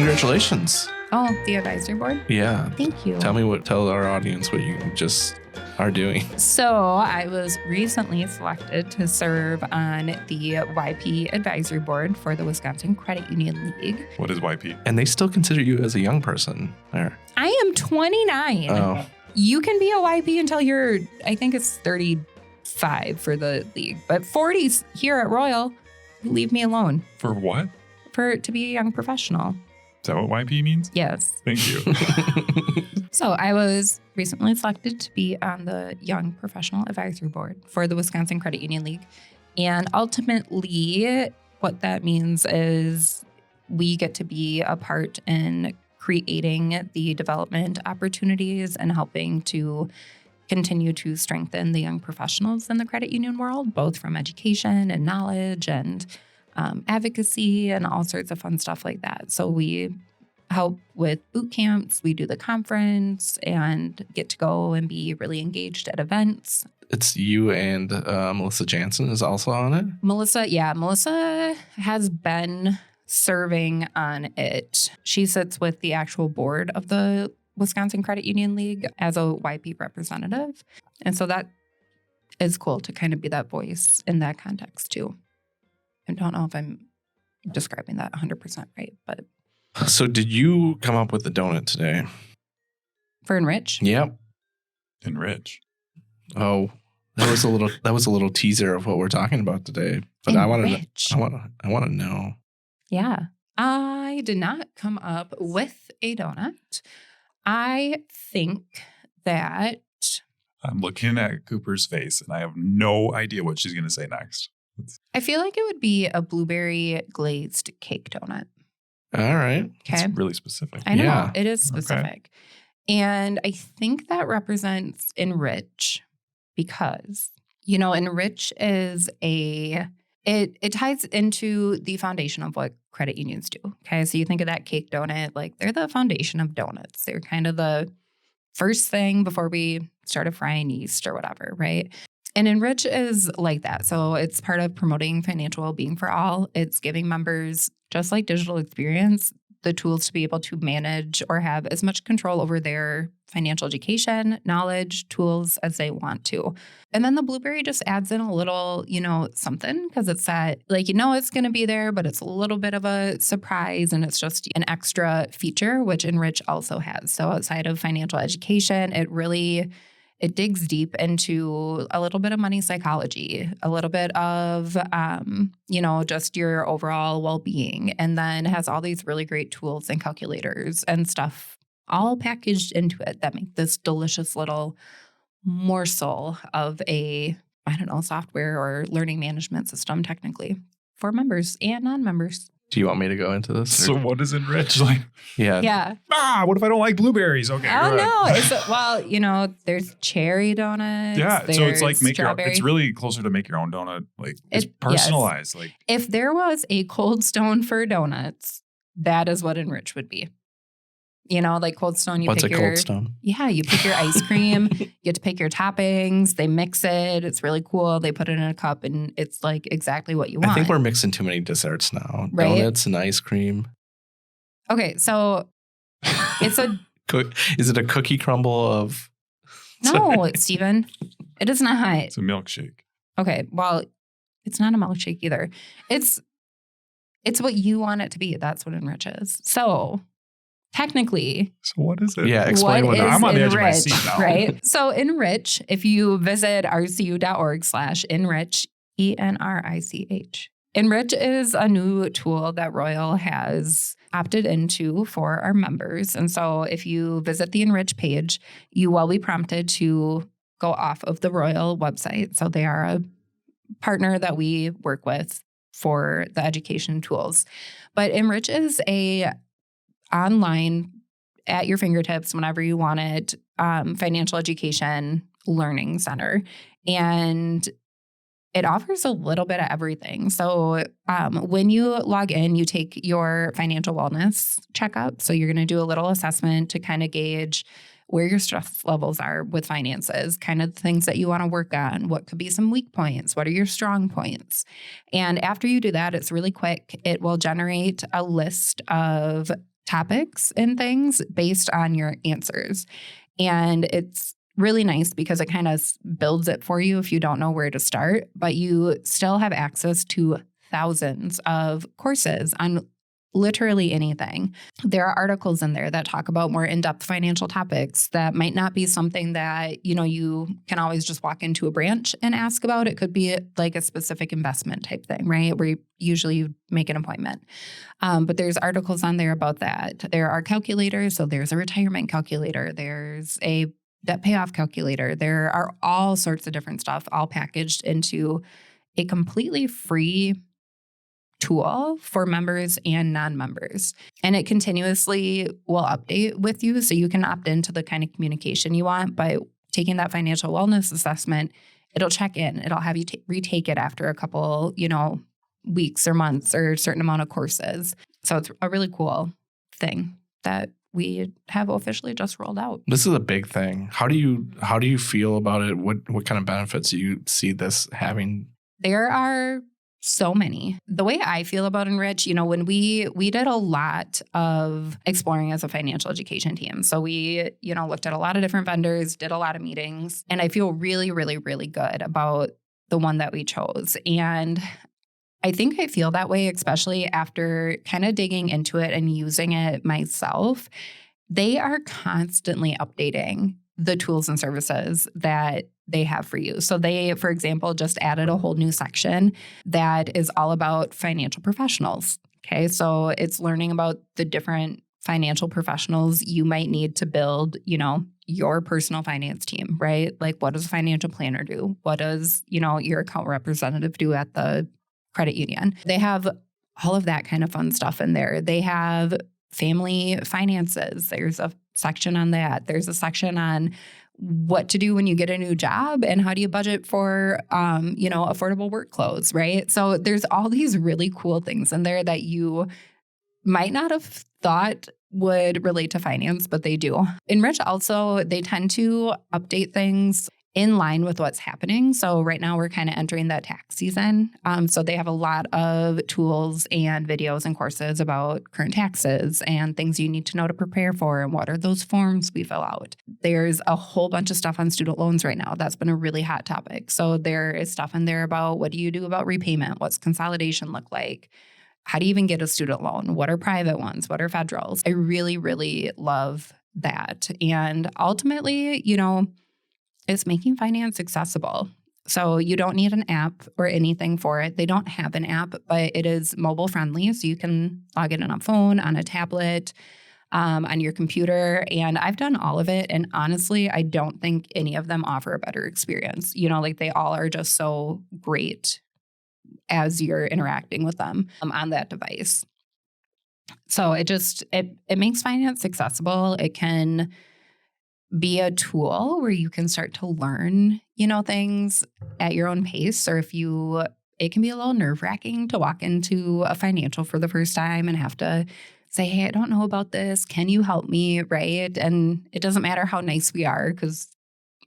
Congratulations. Oh, the advisory board? Yeah. Thank you. Tell our audience what you just are doing. So I was recently selected to serve on the YP advisory board for the Wisconsin Credit Union League. What is YP? And they still consider you as a young person there. I am 29. Oh. You can be a YP until you're, I think it's 35 for the league. But 40s here at Royal, leave me alone. For what? To be a young professional. Is that what YP means? Yes. Thank you. So I was recently selected to be on the Young Professional Advisory Board for the Wisconsin Credit Union League. And ultimately, what that means is we get to be a part in creating the development opportunities and helping to continue to strengthen the young professionals in the credit union world, both from education and knowledge and advocacy and all sorts of fun stuff like that. So we help with boot camps, we do the conference and get to go and be really engaged at events. It's you and Melissa Jansen is also on it? Melissa has been serving on it. She sits with the actual board of the Wisconsin Credit Union League as a YP representative. And so that is cool to kind of be that voice in that context too. I don't know if I'm describing that 100% right, but. So did you come up with the donut today? For Enrich? Yep. Enrich. Oh, that was a little teaser of what we're talking about today. But Enrich. I want to know. Yeah. I did not come up with a donut. I think that. I'm looking at Cooper's face and I have no idea what she's going to say next. I feel like it would be a blueberry glazed cake donut. All right. Okay. It's really specific. I know. Yeah. It is specific. Okay. And I think that represents Enrich because, Enrich is it ties into the foundation of what credit unions do. Okay. So you think of that cake donut, like they're the foundation of donuts. They're kind of the first thing before we started frying yeast or whatever, right? And Enrich is like that. So it's part of promoting financial well-being for all. It's giving members, just like digital experience, the tools to be able to manage or have as much control over their financial education, knowledge, tools as they want to. And then the blueberry just adds in a little, something because it's that, it's going to be there, but it's a little bit of a surprise and it's just an extra feature, which Enrich also has. So outside of financial education, it digs deep into a little bit of money psychology, a little bit of, just your overall well-being, and then has all these really great tools and calculators and stuff all packaged into it that make this delicious little morsel of a, software or learning management system technically for members and non-members. Do you want me to go into this? So what is Enrich like? Yeah. Yeah. What if I don't like blueberries? Okay. Oh, no. There's cherry donuts. Yeah. So it's like strawberry. it's really closer to make your own donut. Like it's personalized. Yes. Like if there was a Cold Stone for donuts, that is what Enrich would be. Like Cold Stone, What's a Cold Stone? Yeah, you pick your ice cream. You get to pick your toppings. They mix it. It's really cool. They put it in a cup, and it's like exactly what you want. I think we're mixing too many desserts now. Right? Donuts and ice cream. Okay, so it's a... Is it a cookie crumble of... No, Stephen. It is not. It's a milkshake. Okay, well, it's not a milkshake either. It's what you want it to be. That's what Enrich is. So... Technically. So what is it? Yeah, explain what I'm on the edge of my Enrich, seat now. Right? So Enrich, if you visit rcu.org/Enrich, ENRICH. Enrich is a new tool that Royal has opted into for our members. And so if you visit the Enrich page, you will be prompted to go off of the Royal website. So they are a partner that we work with for the education tools. But Enrich is a online at your fingertips whenever you want it, financial education learning center. And it offers a little bit of everything. So when you log in, you take your financial wellness checkup. So you're going to do a little assessment to kind of gauge where your stress levels are with finances, kind of the things that you want to work on, what could be some weak points, what are your strong points. And after you do that, it's really quick. It will generate a list of topics and things based on your answers. And it's really nice because it kind of builds it for you if you don't know where to start, but you still have access to thousands of courses on literally anything. There are articles in there that talk about more in-depth financial topics that might not be something that, you can always just walk into a branch and ask about. It could be like a specific investment type thing, right? Where you make an appointment. But there's articles on there about that. There are calculators. So there's a retirement calculator. There's a debt payoff calculator. There are all sorts of different stuff all packaged into a completely free tool for members and non-members. And it continuously will update with you so you can opt into the kind of communication you want. By taking that financial wellness assessment, it'll check in. It'll have you retake it after a couple, weeks or months or a certain amount of courses. So it's a really cool thing that we have officially just rolled out. This is a big thing. How do you feel about it? What kind of benefits do you see this having? There are so many. The way I feel about Enrich, when we did a lot of exploring as a financial education team. So we, looked at a lot of different vendors, did a lot of meetings, and I feel really, really, really good about the one that we chose. And I think I feel that way, especially after kind of digging into it and using it myself. They are constantly updating the tools and services that they have for you. So they, for example, just added a whole new section that is all about financial professionals. Okay, so it's learning about the different financial professionals you might need to build, your personal finance team, right? Like, what does a financial planner do? What does, your account representative do at the credit union? They have all of that kind of fun stuff in there. They have family finances. There's a section on that. There's a section on what to do when you get a new job and how do you budget for, affordable work clothes, right? So there's all these really cool things in there that you might not have thought would relate to finance, but they do. Enrich also, they tend to update things in line with what's happening. So right now we're kind of entering that tax season. So they have a lot of tools and videos and courses about current taxes and things you need to know to prepare for and what are those forms we fill out. There's a whole bunch of stuff on student loans right now. That's been a really hot topic. So there is stuff in there about what do you do about repayment? What's consolidation look like? How do you even get a student loan? What are private ones? What are federals? I really, really love that. And ultimately, it's making finance accessible. So you don't need an app or anything for it. They don't have an app, but it is mobile friendly. So you can log in on a phone, on a tablet, on your computer. And I've done all of it. And honestly, I don't think any of them offer a better experience. They all are just so great as you're interacting with them on that device. So it makes finance accessible. It can be a tool where you can start to learn, things at your own pace. Or it can be a little nerve-wracking to walk into a financial for the first time and have to say, hey, I don't know about this. Can you help me? Right. And it doesn't matter how nice we are because,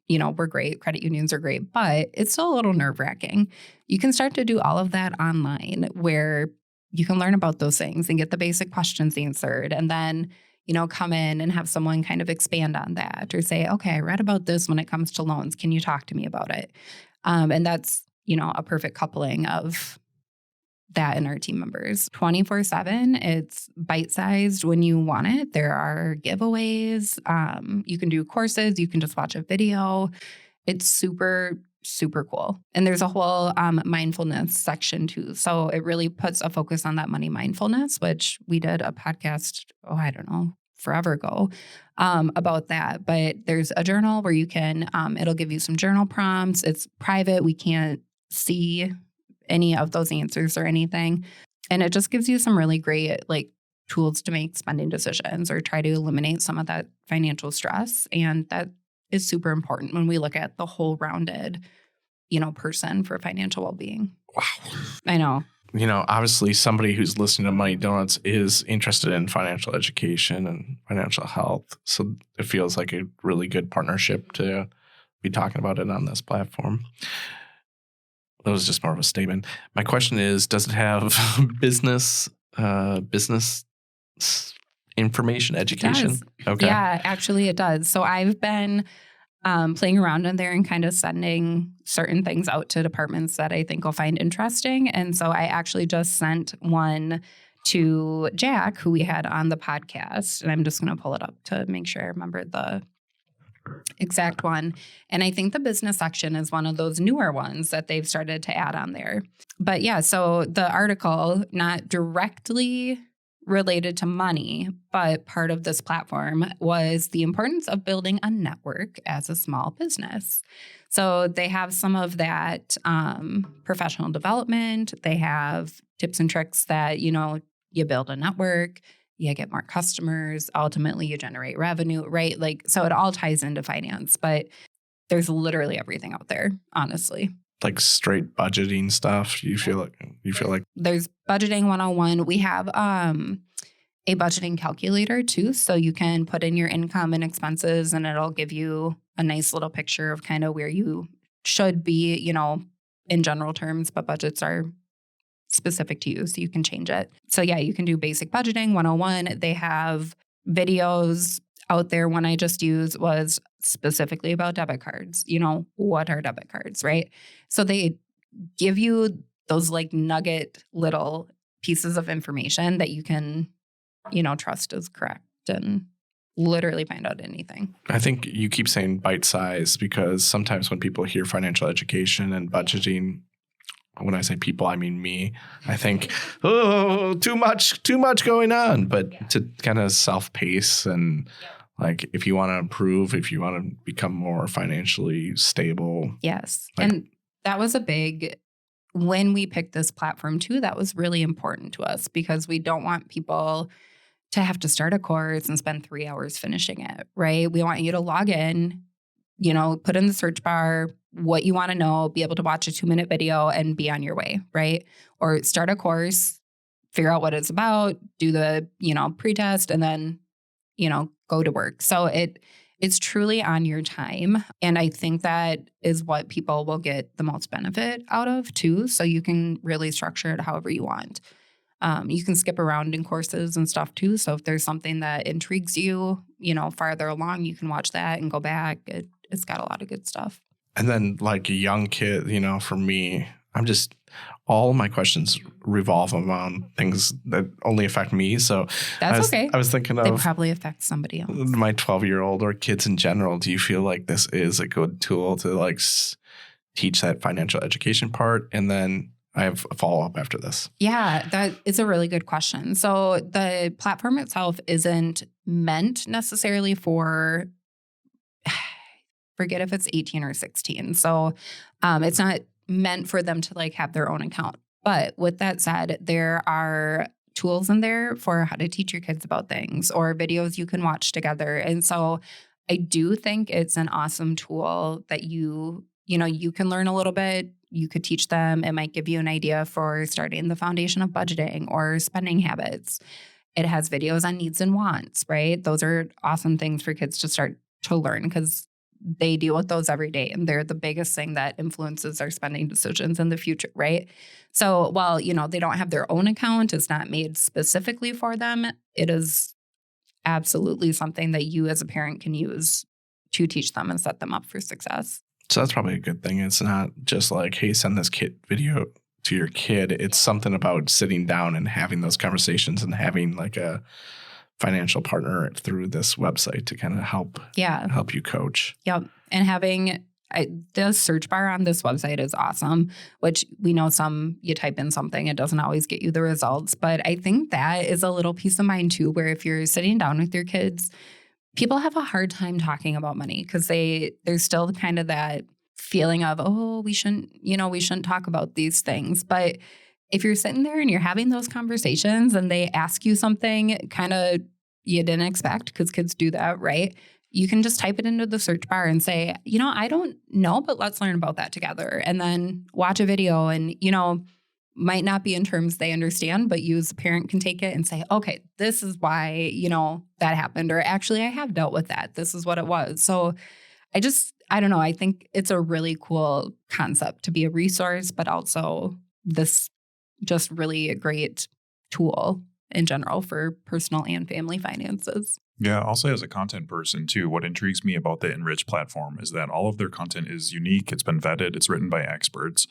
we're great. Credit unions are great, but it's still a little nerve-wracking. You can start to do all of that online where you can learn about those things and get the basic questions answered. And then come in and have someone kind of expand on that or say, okay, I read about this when it comes to loans. Can you talk to me about it? And that's, a perfect coupling of that in our team members. 24/7, it's bite-sized when you want it. There are giveaways. You can do courses. You can just watch a video. It's super, super cool. And there's a whole mindfulness section too. So it really puts a focus on that money mindfulness, which we did a podcast, forever ago about that. But there's a journal where you can, it'll give you some journal prompts. It's private. We can't see any of those answers or anything. And it just gives you some really great tools to make spending decisions or try to eliminate some of that financial stress. And that is super important when we look at the whole rounded, person for financial well-being. Wow. I know. Obviously somebody who's listening to Money Donuts is interested in financial education and financial health. So it feels like a really good partnership to be talking about it on this platform. That was just more of a statement. My question is, does it have business information, education? does. Okay. Yeah, actually it does. So I've been playing around in there and kind of sending certain things out to departments that I think will find interesting. And so I actually just sent one to Jack, who we had on the podcast. And I'm just going to pull it up to make sure I remember the exact one. And I think the business section is one of those newer ones that they've started to add on there. But yeah, so the article, not directly related to money, but part of this platform was the importance of building a network as a small business. So they have some of that professional development. They have tips and tricks that, you build a network, you get more customers, ultimately you generate revenue, right? Like, so it all ties into finance, but there's literally everything out there, honestly. Like straight budgeting stuff. You feel like There's budgeting 101. We have a budgeting calculator too. So you can put in your income and expenses and it'll give you a nice little picture of kind of where you should be, in general terms, but budgets are specific to you, so you can change it. So yeah, you can do basic budgeting 101. They have videos out there. One I just used was specifically about debit cards. What are debit cards, right? So they give you those like nugget little pieces of information that you can, trust is correct and literally find out anything. I think you keep saying bite size because sometimes when people hear financial education and budgeting, when I say people, I mean me. I think, oh, too much going on. But to kind of self-pace and like if you want to improve, if you want to become more financially stable. Yes. And that was when we picked this platform too, that was really important to us because we don't want people to have to start a course and spend 3 hours finishing it, right? We want you to log in, put in the search bar what you want to know, be able to watch a 2-minute video and be on your way, right? Or start a course, figure out what it's about, do the, pre-test, and then, go to work. So it's truly on your time. And I think that is what people will get the most benefit out of too. So you can really structure it however you want. You can skip around in courses and stuff too. So if there's something that intrigues you, farther along, you can watch that and go back. It's got a lot of good stuff. And then like a young kid, for me, all my questions revolve around things that only affect me. So that's okay. I was thinking they of probably affect somebody else. My 12-year-old or kids in general. Do you feel like this is a good tool to like teach that financial education part? And then I have a follow-up after this. Yeah, that is a really good question. So the platform itself isn't meant necessarily for, forget if it's 18 or 16. So it's not meant for them to like have their own account. But with that said, there are tools in there for how to teach your kids about things or videos you can watch together. And so I do think it's an awesome tool that you can learn a little bit. You could teach them. It might give you an idea for starting the foundation of budgeting or spending habits. It has videos on needs and wants, right? Those are awesome things for kids to start to learn because they deal with those every day. And they're the biggest thing that influences our spending decisions in the future, right? So while, they don't have their own account, it's not made specifically for them. It is absolutely something that you as a parent can use to teach them and set them up for success. So that's probably a good thing. It's not just like, hey, send this video to your kid. It's something about sitting down and having those conversations and having like a financial partner through this website to kind of help you coach. Yep. And having the search bar on this website is awesome, which we know you type in something, it doesn't always get you the results. But I think that is a little peace of mind too, where if you're sitting down with your kids, people have a hard time talking about money because there's still kind of that feeling of, oh, we shouldn't talk about these things. But if you're sitting there and you're having those conversations and they ask you something kind of you didn't expect, because kids do that, right? You can just type it into the search bar and say, I don't know, but let's learn about that together. And then watch a video and, might not be in terms they understand, but you as a parent can take it and say, okay, this is why, that happened. Or actually, I have dealt with that. This is what it was. So I don't know. I think it's a really cool concept to be a resource, but also this just really a great tool in general for personal and family finances. Yeah, I'll say as a content person too, what intrigues me about the Enrich platform is that all of their content is unique. It's been vetted. It's written by experts.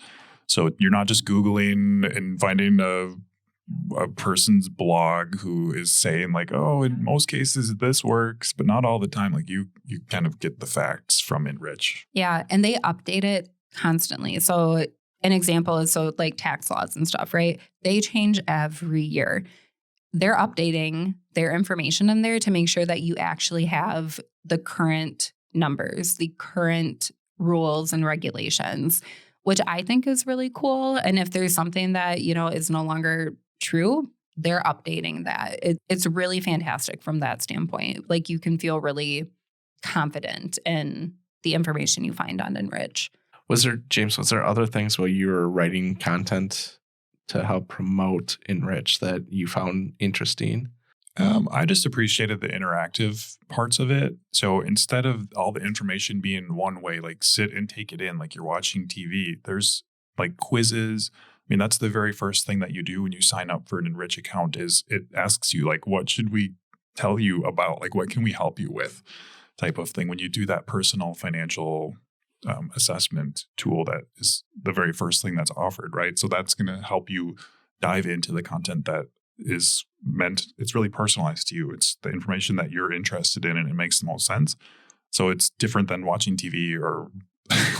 So you're not just Googling and finding a person's blog who is saying like, oh, in most cases this works, but not all the time. Like you kind of get the facts from Enrich. Yeah, and they update it constantly. So an example is like tax laws and stuff, right? They change every year. They're updating their information in there to make sure that you actually have the current numbers, the current rules and regulations, which I think is really cool. And if there's something that, is no longer true, they're updating that. It's really fantastic from that standpoint. Like you can feel really confident in the information you find on Enrich. Was there other things while you were writing content to help promote Enrich that you found interesting? I just appreciated the interactive parts of it. So instead of all the information being one way, like sit and take it in, like you're watching TV, there's like quizzes. I mean, that's the very first thing that you do when you sign up for an Enrich account is it asks you like, what should we tell you about? Like, what can we help you with type of thing. When you do that personal financial assessment tool, that is the very first thing that's offered, right? So that's going to help you dive into the content that is meant, it's really personalized to you. It's the information that you're interested in and it makes the most sense. So it's different than watching TV or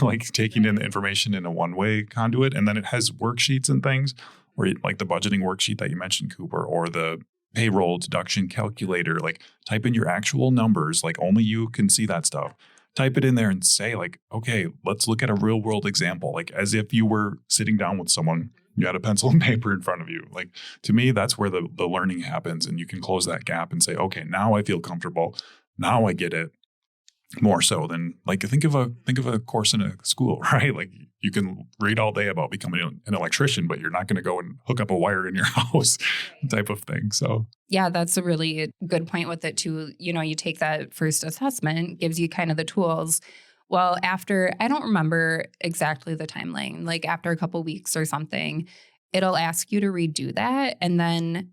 like taking in the information in a one-way conduit. And then it has worksheets and things where like the budgeting worksheet that you mentioned, Cooper, or the payroll deduction calculator, like type in your actual numbers, like only you can see that stuff. Type it in there and say like, okay, let's look at a real world example, like as if you were sitting down with someone, you had a pencil and paper in front of you. Like to me, that's where the learning happens, and you can close that gap and say, okay, now I feel comfortable. Now I get it. More so than like think of a course in a school, right? Like you can read all day about becoming an electrician, but you're not going to go and hook up a wire in your house type of thing. So yeah, that's a really good point with it too. You take that first assessment, gives you kind of the tools. Well, after, I don't remember exactly the timeline, like after a couple weeks or something, it'll ask you to redo that. And then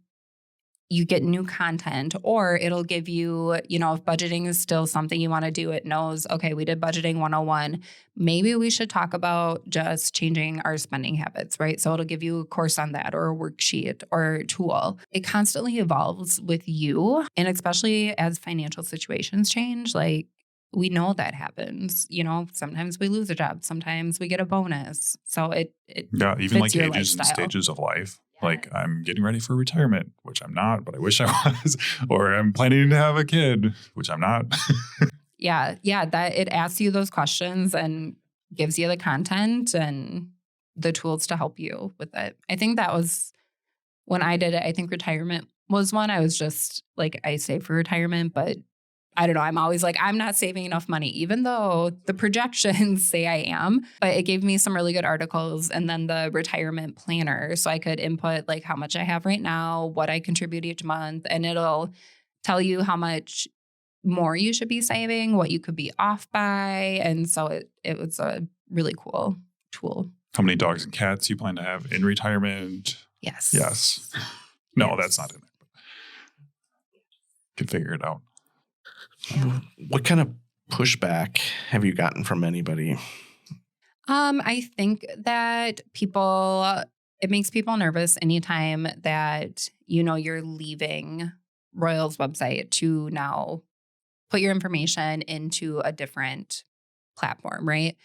you get new content, or it'll give you, if budgeting is still something you want to do, it knows, okay, we did budgeting 101. Maybe we should talk about just changing our spending habits, right? So it'll give you a course on that or a worksheet or a tool. It constantly evolves with you. And especially as financial situations change, like we know that happens. Sometimes we lose a job, sometimes we get a bonus. So it even like your ages and lifestyle. stages of life. Like I'm getting ready for retirement, which I'm not, but I wish I was, or I'm planning to have a kid, which I'm not. Yeah, that it asks you those questions and gives you the content and the tools to help you with it. I think that was when I did it. I think retirement was one. I was just like, I saved for retirement, but I don't know. I'm always like, I'm not saving enough money, even though the projections say I am. But it gave me some really good articles, and then the retirement planner. So I could input like how much I have right now, what I contribute each month, and it'll tell you how much more you should be saving, what you could be off by. And so it was a really cool tool. How many dogs and cats you plan to have in retirement? Yes. Yes. No, Yes. that's not in there. Can figure it out. What kind of pushback have you gotten from anybody? I think that it makes people nervous anytime that, you're leaving Royal's website to now put your information into a different platform, right?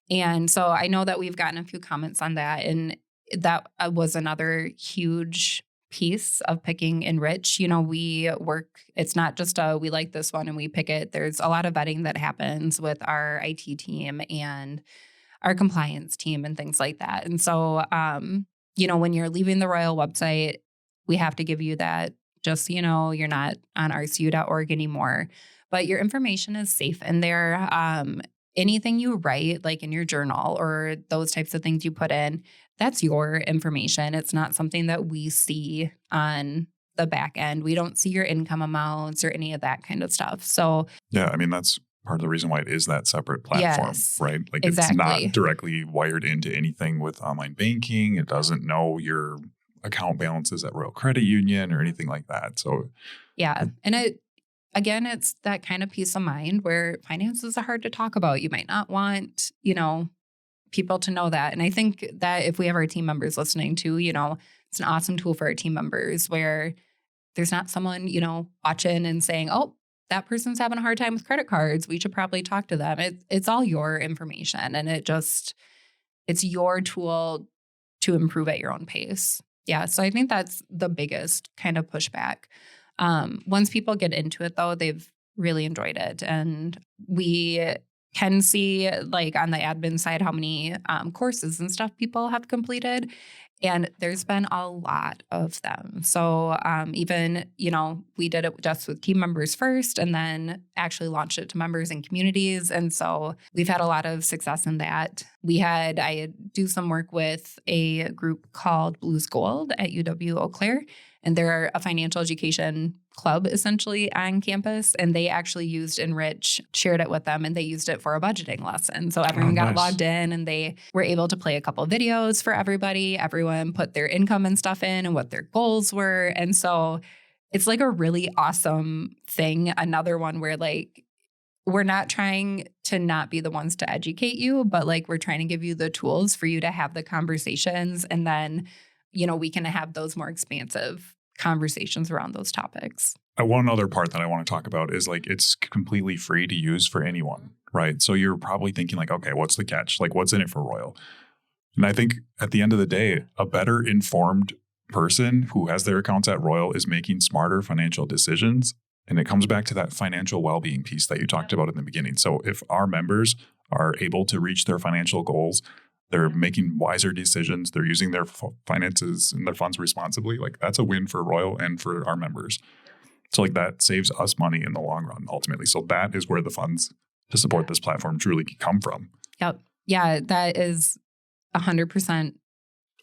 And so I know that we've gotten a few comments on that, and that was another huge piece of picking Enrich. It's not just we like this one and we pick it. There's a lot of vetting that happens with our IT team and our compliance team and things like that. And so, when you're leaving the Royal website, we have to give you that just so you're not on rcu.org anymore. But your information is safe in there. Anything you write, like in your journal or those types of things you put in, that's your information. It's not something that we see on the back end. We don't see your income amounts or any of that kind of stuff. So yeah, I mean, that's part of the reason why it is that separate platform, yes, right? Like exactly. It's not directly wired into anything with online banking. It doesn't know your account balances at Royal Credit Union or anything like that. So Yeah. And it's that kind of peace of mind where finances are hard to talk about. You might not want, people to know that. And I think that if we have our team members listening too, it's an awesome tool for our team members where there's not someone, watching and saying, oh, that person's having a hard time with credit cards. We should probably talk to them. It's all your information, and it's your tool to improve at your own pace. Yeah. So I think that's the biggest kind of pushback. Once people get into it, though, they've really enjoyed it. And we can see, like, on the admin side, how many courses and stuff people have completed. And there's been a lot of them. So even, we did it just with team members first and then actually launched it to members and communities. And so we've had a lot of success in that. I do some work with a group called Blues Gold at UW Eau Claire. And they're a financial education club essentially on campus. And they actually used Enrich, shared it with them, and they used it for a budgeting lesson. So everyone got logged in and they were able to play a couple of videos for everybody. Everyone put their income and stuff in and what their goals were. And so it's like a really awesome thing. Another one where, like, we're not trying to not be the ones to educate you, but like we're trying to give you the tools for you to have the conversations. And then we can have those more expansive conversations around those topics. One other part that I want to talk about is, like, it's completely free to use for anyone, right? So you're probably thinking, like, okay, what's the catch? Like, what's in it for Royal? And I think at the end of the day, a better informed person who has their accounts at Royal is making smarter financial decisions. And it comes back to that financial well-being piece that you talked about in the beginning. So if our members are able to reach their financial goals, they're making wiser decisions, they're using their finances and their funds responsibly, like, that's a win for Royal and for our members. So, like, that saves us money in the long run, ultimately. So that is where the funds to support this platform truly come from. Yep. Yeah, that is 100%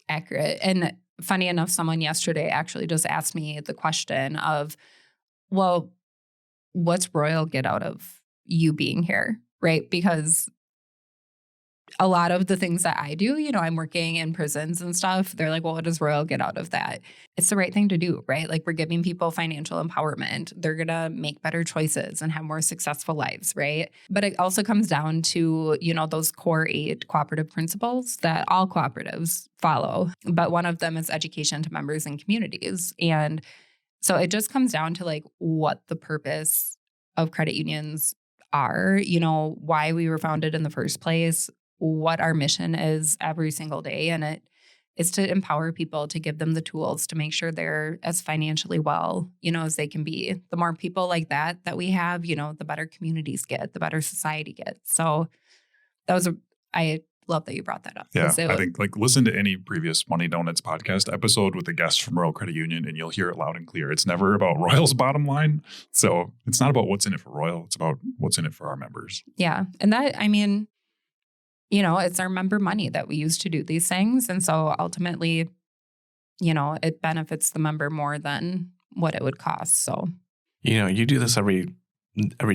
accurate. And funny enough, someone yesterday actually just asked me the question of, well, what's Royal get out of you being here, right? Because a lot of the things that I do, I'm working in prisons and stuff. They're like, well, what does Royal get out of that? It's the right thing to do, right? Like, we're giving people financial empowerment. They're going to make better choices and have more successful lives, right? But it also comes down to, those core 8 cooperative principles that all cooperatives follow. But one of them is education to members and communities. And so it just comes down to, like, what the purpose of credit unions are, why we were founded in the first place, what our mission is every single day. And it is to empower people, to give them the tools to make sure they're as financially well, as they can be. The more people like that we have, the better communities get, the better society gets. So I love that you brought that up. Yeah, I think, like, listen to any previous Money Donuts podcast episode with a guest from Royal Credit Union and you'll hear it loud and clear. It's never about Royal's bottom line. So it's not about what's in it for Royal. It's about what's in it for our members. Yeah. And that, it's our member money that we use to do these things. And so ultimately, it benefits the member more than what it would cost. So, you do this every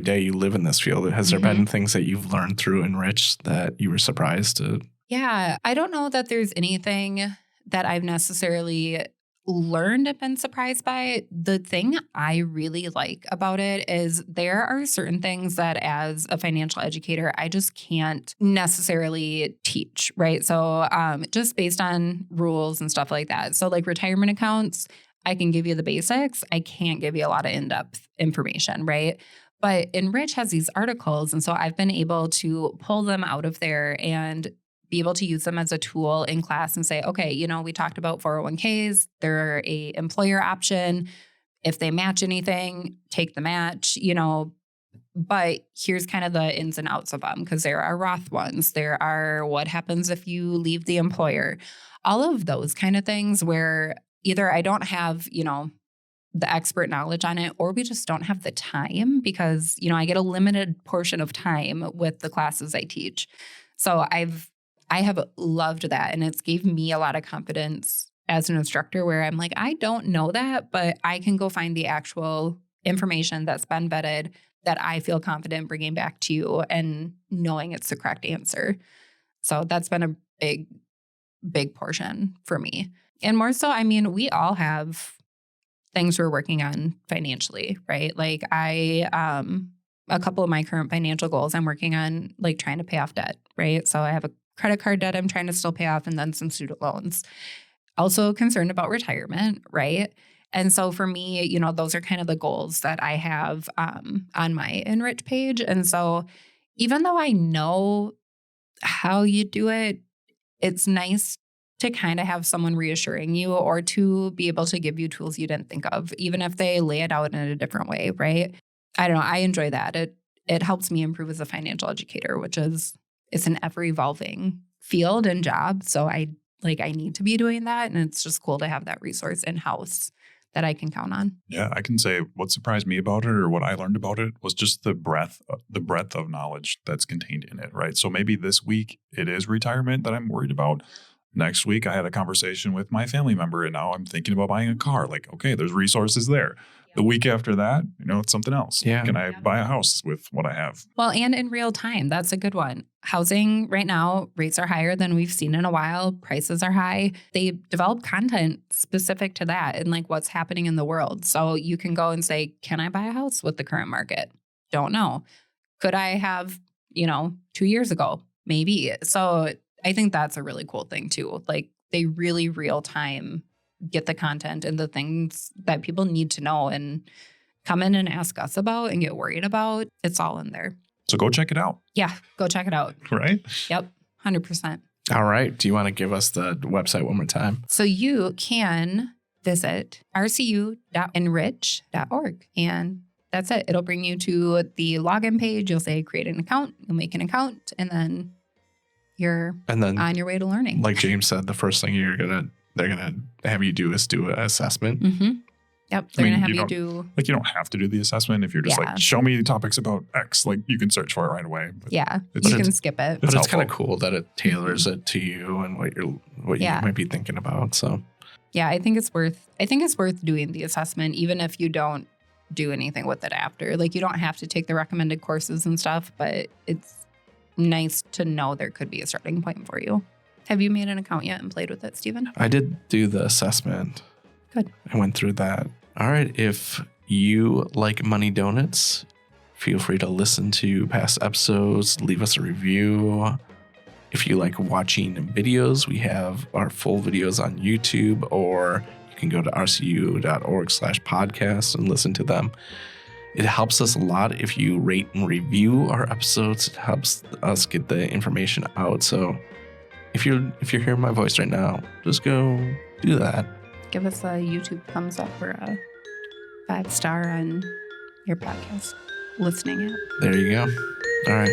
day. You live in this field. Has there been things that you've learned through Enrich that you were surprised to? Yeah, I don't know that there's anything that I've necessarily learned and been surprised by. The thing I really like about it is there are certain things that as a financial educator, I just can't necessarily teach, right? So just based on rules and stuff like that. So, like, retirement accounts, I can give you the basics. I can't give you a lot of in-depth information, right? But Enrich has these articles, and so I've been able to pull them out of there and be able to use them as a tool in class and say, okay, we talked about 401ks. They're a employer option. If they match anything, take the match, but here's kind of the ins and outs of them, because there are Roth ones. There are what happens if you leave the employer. All of those kind of things where either I don't have, the expert knowledge on it, or we just don't have the time because, I get a limited portion of time with the classes I teach. So I have loved that. And it's gave me a lot of confidence as an instructor where I'm like, I don't know that, but I can go find the actual information that's been vetted that I feel confident bringing back to you and knowing it's the correct answer. So that's been a big portion for me. And more so, I mean, we all have things we're working on financially, right? Like a couple of my current financial goals, I'm working on like trying to pay off debt, right? So I have a credit card debt I'm trying to still pay off and then some student loans. Also concerned about retirement, right? And so for me, you know, those are kind of the goals that I have on my Enrich page. And so even though I know how you do it, it's nice to kind of have someone reassuring you or to be able to give you tools you didn't think of, even if they lay it out in a different way, right? I don't know. I enjoy that. It helps me improve as a financial educator, which is it's an ever evolving field and job. So I need to be doing that. And it's just cool to have that resource in-house that I can count on. Yeah, I can say what surprised me about it or what I learned about it was just the breadth of knowledge that's contained in it, right? So maybe this week it is retirement that I'm worried about. Next week, I had a conversation with my family member and now I'm thinking about buying a car. Like, okay, there's resources there. The week after that, you know, it's something else. Yeah. Can I buy a house with what I have? Well, and in real time, that's a good one. Housing right now, rates are higher than we've seen in a while. Prices are high. They develop content specific to that and like what's happening in the world. So you can go and say, can I buy a house with the current market? Don't know. Could I have, 2 years ago? Maybe. So I think that's a really cool thing too. Like they really real time get the content and the things that people need to know and come in and ask us about and get worried about. It's all in there. So go check it out. Yeah, go check it out. Right? Yep, 100%. All right. Do you want to give us the website one more time? So you can visit rcu.enrich.org and that's it. It'll bring you to the login page. You'll say create an account. You'll make an account and then you're on your way to learning. Like James said, the first thing they're gonna have you do is do an assessment. Mm-hmm. Yep. They're going to have you do. Like you don't have to do the assessment if you're just like, show me topics about X. Like you can search for it right away. But you can skip it. But it's kind of cool that it tailors it to you and what you might be thinking about. So yeah, I think it's worth doing the assessment, even if you don't do anything with it after. Like you don't have to take the recommended courses and stuff, but it's nice to know there could be a starting point for you. Have you made an account yet and played with it, Stephen? I did do the assessment. Good. I went through that. All right. If you like Money Donuts, feel free to listen to past episodes, leave us a review. If you like watching videos, we have our full videos on YouTube, or you can go to rcu.org/podcast and listen to them. It helps us a lot if you rate and review our episodes. It helps us get the information out. So if you're hearing my voice right now, just go do that. Give us a YouTube thumbs up or a 5-star on your podcast listening app. There you go. All right.